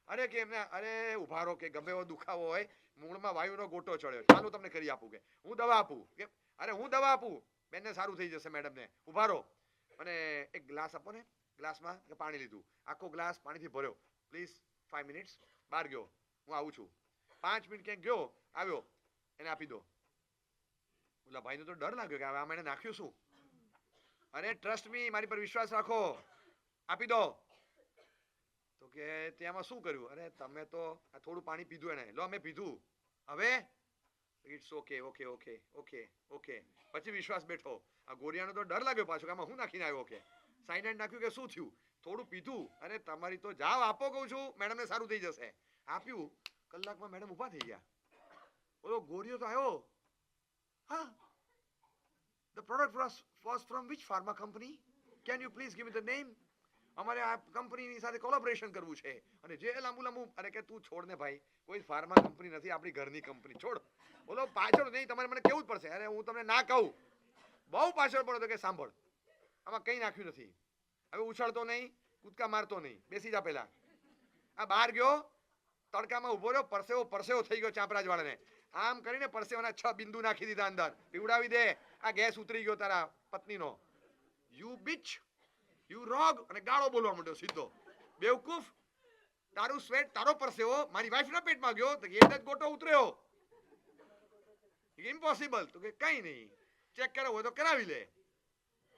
અરે કે એમને ઉભા રહો, કે ગમે એવો દુખાવો હોય, મૂળમાં વાયુનો ગોટો ચડ્યો, ચાલો તમને કરી આપું, કે હું દવા આપું, કે હું દવા આપું, બેનને સારું થઈ જશે મેડમને, ઉભા રહો. અને એક ગ્લાસ આપો ને, ગ્લાસમાં પાણી લીધું, આખો ગ્લાસ પાણીથી ભર્યો. Please 5 minutes. બહાર ગયો, હું આવું છું. 5 મિનિટ ક્યાંક ગયો, આવ્યો, એને આપી દો. ઓલા ભાઈને તો ડર લાગ્યો કે હવે આમાં એને નાખ્યું શું. અરે ટ્રસ્ટ મી, મારી પર વિશ્વાસ રાખો, આપી દો. તો કે ત્યાંમાં શું કર્યું? અરે તમે તો આ થોડું પાણી પીધું, એને લો મેં પીધું, હવે ઇટ્સ ઓકે. પછી વિશ્વાસ બેઠો. આ ગોરિયાનો તો ડર લાગ્યો પાછો કે આમાં હું નાખીને આવ્યો, કે સાઇનાઇડ નાખ્યું કે શું થયું? થોડું પીધું, અને તમારી તો જાવ આપો કહું છું, મેડમને સારું થઈ જશે. આપ્યું, કલાકમાં મેડમ ઊભા થઈ ગયા. ઓલો ગોરિયો તો આવ્યો. હા, the product was from which pharma company? Can you please give me the name? અમારે આ કંપનીની સાથે કોલેબોરેશન કરવું છે. અને જે લાંબુ, અરે કે તું છોડ ને ભાઈ, કોઈ ફાર્મા કંપની નથી, આપણી ઘરની કંપની, છોડ. બોલો પાછળ નહીં, તમારે મને કેવું જ પડશે. અરે હું તમને ના કહું, બહુ પાછળ પડો તો કે સાંભળ, આમાં કંઈ નાખ્યું નથી, હવે ઉછળતો નહીં, કૂદકા મારતો નહીં, બેસી જા પહેલા. આ બહાર ગયો, તડકામાં ઉભો રહ્યો, પરસેવો થઈ ગયો ચાંપરાજ વાળાને. આમ કરીને પરસેવાના 6 બિંદુ નાખી દીધા અંદર, પીવડાવી દે. આ ગેસ ઉતરી ગયો તારા પત્નીનો. યુ બીચ, યુ રોગ, અને ગાળો બોલવા માંડ્યો સીધો. બેવકૂફ, તારું સ્વેટ, તારો પરસેવો મારી વાઈફના પેટમાં ગયો તો એટલે જ ગોટો ઉતર્યો. ઇમ્પોસિબલ. તો કે કઈ નહીં, ચેક કરાવવું હોય તો કરાવી લે.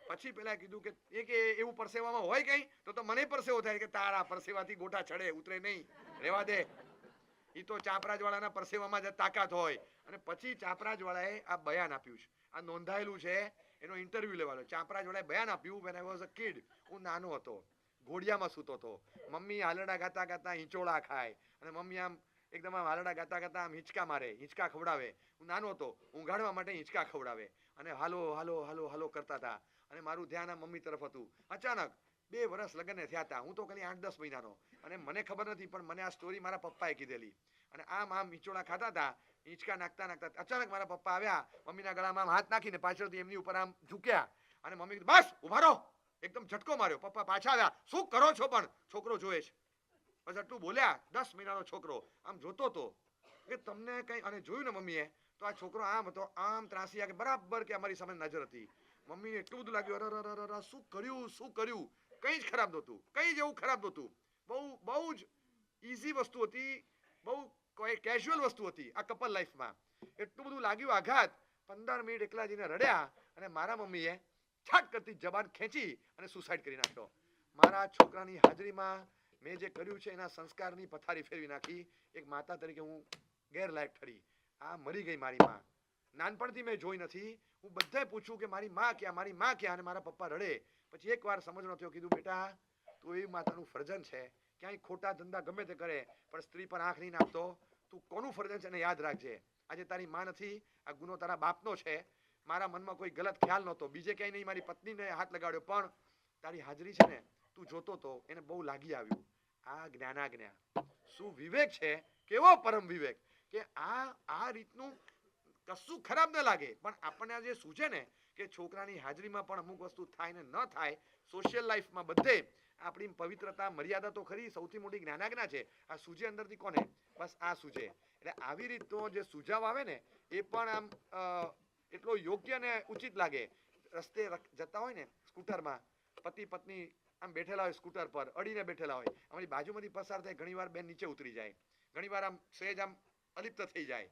પછી પેલા કીધું કે એવું પરસેવામાં હોય કઈ? તો મને પરસેવો થાય, કે તારા પરસેવાથી ગોટા ચડે, ઉતરે નહીં, રેવા દે. એ તો ચાંપરાજ વાળાના પરસેવામાં જ તાકાત હોય. અને પછી ચાંપરાજ વાળાએ આ બયાન આપ્યું છે, આ નોંધાયેલું છે, એનો ઇન્ટરવ્યુ લેવાનો. ચાંપરાજ વાળાએ બયાન આપ્યું, when I was a kid, હું નાનો હતો, ઘોડિયામાં સૂતો હતો, મમ્મી હાલડા ગાતા ગાતા હિંચોળા ખાય, અને મમ્મી આમ એકદમ આમ હાલડા ગાતા ગાતા આમ હિંચકા મારે, હિંચકા ખવડાવે. હું નાનો હતો, ઊંઘાડવા માટે હિંચકા ખવડાવે, અને હાલો કરતા હતા, અને મારું ધ્યાન આ મમ્મી તરફ હતું. અચાનક 2 વર્ષ લગ્નને થયા હતા, હું તો ખાલી 8-10 મહિનાનો, અને મને ખબર નથી, પણ મને આ સ્ટોરી મારા પપ્પાએ કીધેલી. અને આમ હિંચોળા ખાતા હતા, હિંચકા નાખતા અચાનક મારા પપ્પા આવ્યા, મમ્મીના ગળામાં હાથ નાખીને પાછળથી એમની ઉપર આમ ઝૂક્યા, અને મમ્મી કીધું બસ ઉભા રહો, એકદમ ઝટકો માર્યો. પપ્પા પાછા આવ્યા, શું કરો છો? પણ છોકરો જોવે છે. બસ આટલું બોલ્યા. 10 મહિનાનો છોકરો આમ જોતો હતો કે તમને કઈ, અને જોયું ને મમ્મીએ, તો આ છોકરો આમ હતો, આમ ત્રાસી, કે બરાબર કે અમારી સામે નજર હતી. મમ્મીને એટલું બધું લાગ્યું, અરે શું કર્યું. કંઈ જ ખરાબ નહોતું, કંઈ જ એવું ખરાબ નહોતું. બહુ જ ઈઝી વસ્તુ હતી, બહુ કેઝ્યુઅલ વસ્તુ હતી આ કપલ લાઈફમાં. એટલું બધું લાગ્યું આઘાત. 15 મિનિટ એકલા જઈને રડ્યા, અને મારા મમ્મીએ છાટ કરતી જબાન ખેંચી અને સુસાઇડ કરી નાખ્યો. મારા છોકરાની હાજરીમાં મેં જે કર્યું છે એના સંસ્કારની પથારી ફેરવી નાખી. એક માતા તરીકે હું ગેરલાયક ઠરી. આ મરી ગઈ મારી માં. નાનપણથી મેં જોઈ નથી. હું બધાએ પૂછ્યું કે મારી માં ક્યાં, અને મારા પપ્પા રડે. પછી એકવાર સમજણો થયો, કીધું બેટા તું એવી માતાનું ફરજન છે, ક્યાંય ખોટા ધંધા ગમે તે કરે પણ સ્ત્રી પર આંખ નહીં નાખતો. તું કોનું ફરજન છે એને યાદ રાખજે. આજે તારી માં નથી, આ ગુનો તારા બાપનો છે. મારા મનમાં કોઈ ગલત ખ્યાલ નહોતો, બીજે ક્યાંય નહીં, મારી પત્નીને હાથ લગાડ્યો, પણ તારી હાજરી છે ને, તું જોતો તો એને બહુ લાગી આવ્યું. આ જ્ઞાનાજ્ઞા શું વિવેક છે, કેવો પરમ વિવેક, કે આ રીતનું કશું ખરાબ ન લાગે, પણ આપણને આ જે સૂચે ને કે છોકરાની હાજરીમાં પણ અમુક વસ્તુ થાય ને ન થાય, સોશિયલ લાઈફમાં બધે આપણી પવિત્રતા, મર્યાદા તો ખરી, સૌથી મોટી જ્ઞાનાજ્ઞા છે. આ સૂજે અંદરથી કોને? બસ આ સૂજે. એટલે આવી રીતનો જે સુઝાવ આવે ને, એ પણ આમ એટલો યોગ્ય ને ઉચિત લાગે. રસ્તે જતા હોય ને સ્કૂટરમાં, પતિ પત્ની આમ બેઠેલા હોય, સ્કૂટર પર અડીને બેઠેલા હોય, અમારી બાજુમાંથી પસાર થાય, ઘણીવાર બેન નીચે ઉતરી જાય, ઘણીવાર આમ સહેજ આમ અલિપ્ત થઈ જાય,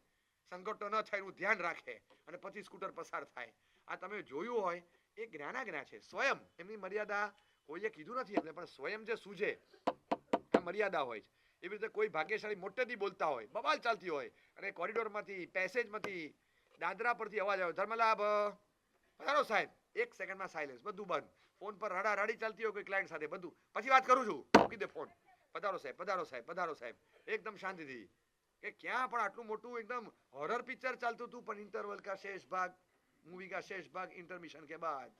સંકટો ન થાય એનું ધ્યાન રાખે, અને પછી સ્કૂટર પસાર થાય. આ તમે જોયું હોય, એ જ્ઞાનાજ્ઞા છે. સ્વયં એમની મર્યાદા કોઈએ કીધું નથી એટલે, પણ સ્વયં જે સૂજે ત્યાં મર્યાદા હોય છે. એવી રીતે કોઈ ભાગ્યશાળી મોટેથી બોલતા હોય, બબાલ ચાલતી હોય અને કોરિડોરમાંથી પેસેજમાંથી દાદરા પરથી અવાજ આવે, ધર્મલાભ પધારો સાહેબ, 1 સેકન્ડમાં સાયલેન્સ, બધું બંધ. ફોન પર રાડી ચાલતી હોય કોઈ ક્લાયન્ટ સાથે, બધું પછી વાત કરું છું, મૂકી દે ફોન. પધારો સાહેબ, પધારો સાહેબ, પધારો સાહેબ, એકદમ શાંતિથી. કે ક્યાં પણ આટલું મોટું એકદમ હોરર પિક્ચર ચાલતું હતું, પણ ઇન્ટરવલ કા શેષ ભાગ, મૂવી કા શેષ ભાગ ઇન્ટરમિશન કે બાદ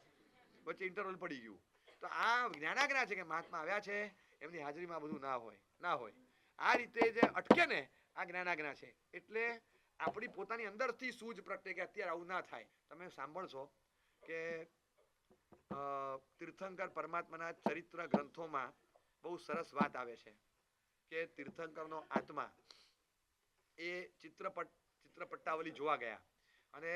વચ્ચે ઇન્ટરવલ પડી ગયું. તો આ જ્ઞાનાગ્રા છે કે મહાત્મા આવ્યા છે, એમની હાજરીમાં બધું ના હોય. આ રીતે જે અટકે ને આ જ્ઞાનાગ્રા છે. એટલે આપણી પોતાની અંદરથી સૂઝ પ્રગટે કે અત્યારે આવું ના થાય. તમે સાંભળશો કે તીર્થંકર પરમાત્માના ચરિત્ર ગ્રંથોમાં બહુ સરસ વાત આવે છે કે તીર્થંકરનો આત્મા એ ચિત્રપટ્ટાવલી જોવા ગયા અને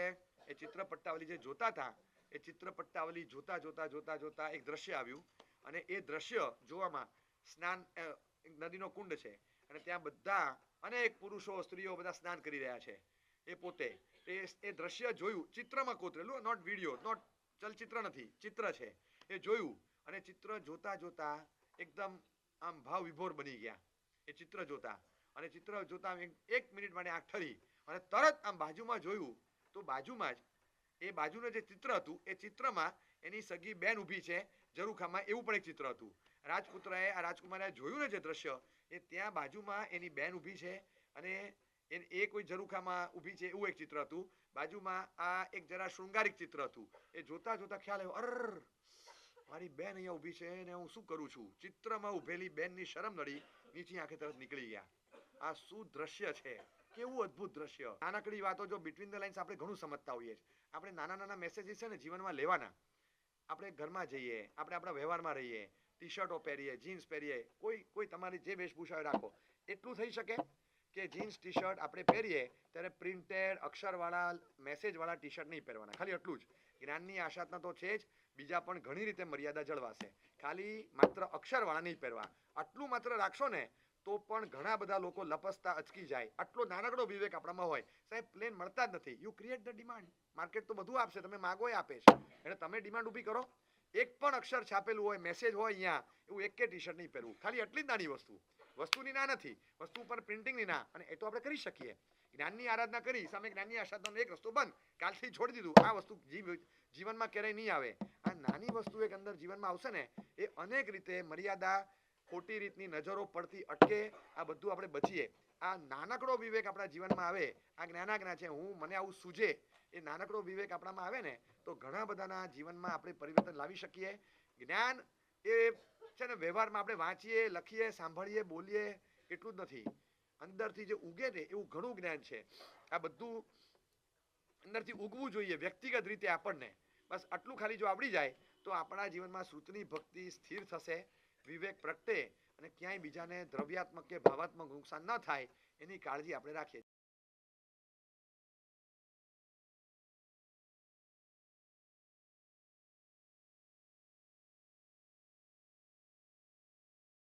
એ ચિત્રપટ્ટાવલી જે જોતા હતા, એ ચિત્રપટ્ટાવલી જોતા એક દ્રશ્ય આવ્યું અને એ દ્રશ્ય જોવામાં સ્નાન, નદીનો કુંડ છે અને ત્યાં બધા અનેક પુરુષો સ્ત્રીઓ બધા સ્નાન કરી રહ્યા છે. એ પોતે એ દ્રશ્ય જોયું, ચિત્રમાં કોતરેલું, નોટ વિડીયો, નોટ ચલચિત્ર નથી, ચિત્ર છે. એ જોયું અને ચિત્ર જોતા એકદમ આમ ભાવ વિભોર બની ગયા. એ ચિત્ર જોતા અને ચિત્ર જોતા 1 મિનિટ માટે આંખ ઠરી અને તરત આમ બાજુમાં જોયું તો બાજુમાં જ એ બાજુનું જે ચિત્ર હતું એ ચિત્રમાં એની સગી બેન ઊભી છે ઝરૂખામાં, એવું પણ એક ચિત્ર હતું. રાજપુત્રએ આ રાજકુમારે જોયું ને જે દ્રશ્ય, એ ત્યાં બાજુમાં એની બેન ઊભી છે અને એ કોઈ ઝરૂખામાં ઊભી છે એવું એક ચિત્ર હતું. બાજુમાં આ એક જરા શૃંગારિક ચિત્ર હતું. એ જોતા ખ્યાલ આવ્યો, અર મારી બેન અહીંયા ઊભી છે ને હું શું કરું છું. ચિત્રમાં ઊભેલી બેનની શરમ નડી, નીચી આંખે તરત નીકળી ગયા. આ શું દ્રશ્ય છે, કેવું અદ્ભુત દ્રશ્ય. નાનકડી વાતો જો બિટવીન ધ લાઇન્સ આપણે ઘણું સમજતા હોઈએ છીએ. આપણે નાના મેસેજીસ છે ને જીવનમાં લેવાના. આપણે ઘરમાં જઈએ, આપણે આપણા વ્યવહારમાં રહીએ, ટી શર્ટો પહેરીએ, જીન્સ પહેરીએ, કોઈ તમારી જે વેશભૂષા રાખો. એટલું થઈ શકે કે જીન્સ ટી શર્ટ આપણે પહેરીએ ત્યારે પ્રિન્ટેડ અક્ષરવાળા મેસેજવાળા ટી શર્ટ નહીં પહેરવાના, ખાલી એટલું જ. જ્ઞાનની આશાતના તો છે જ, બીજા પણ ઘણી રીતે મર્યાદા જળવાશે. ખાલી માત્ર અક્ષરવાળા નહીં પહેરવા. આટલું માત્ર રાખશો ને તો પણ ઘણા બધા લોકો લપસતા અચકી જાય. આટલો નાનકડો વિવેક આપણામાં હોય. સાહેબ પ્લેન મળતા જ નથી. You create the demand. Market તો બધું આપશે, તમે માગો એ આપે છે. એટલે તમે ડિમાન્ડ ઊભી કરો. એક પણ અક્ષર છાપેલું હોય, મેસેજ હોય અહીંયા, એવું એક કે ટી શર્ટ નહીં પહેરવું. ખાલી એટલી જ નાની વસ્તુની ના નથી, વસ્તુ ઉપર પ્રિન્ટિંગની ના. અને એ તો આપણે કરી શકીએ. જ્ઞાનની આરાધના કરી, સામે જ્ઞાનની આરાધનાનો એક રસ્તો બંધ, કાલથી છોડી દીધું. આ વસ્તુ જીવનમાં ક્યારેય નહીં આવે. આ નાની વસ્તુ એક અંદર જીવનમાં આવશે ને, એ અનેક રીતે મર્યાદા, ખોટી રીતની નજરો પડતી અટકે. આ બધું આપણે બચીએ. આ નાનકડો વિવેક આપણા જીવનમાં આવે. આ જ્ઞાનાગ્રા છે, મને આવું સૂજે, એ નાનકડો વિવેક આપણામાં આવે ને તો ઘણા બધાના જીવનમાં આપણે પરિવર્તન લાવી શકીએ. જ્ઞાન એ છે ને વ્યવહારમાં આપણે વાંચીએ, લખીએ, સાંભળીએ, બોલીએ એટલું જ નથી. અંદરથી જે ઉગે ને એવું ઘણું જ્ઞાન છે. આ બધું અંદરથી ઉગવું જોઈએ વ્યક્તિગત રીતે આપણને. બસ આટલું ખાલી જો આવડી જાય તો આપણા જીવનમાં શ્રુતની ભક્તિ સ્થિર થશે, વિવેક પ્રગટે અને ક્યાંય બીજાને દ્રવ્યાત્મક કે ભાવાત્મક નુકસાન ન થાય એની કાળજી આપણે રાખીએ.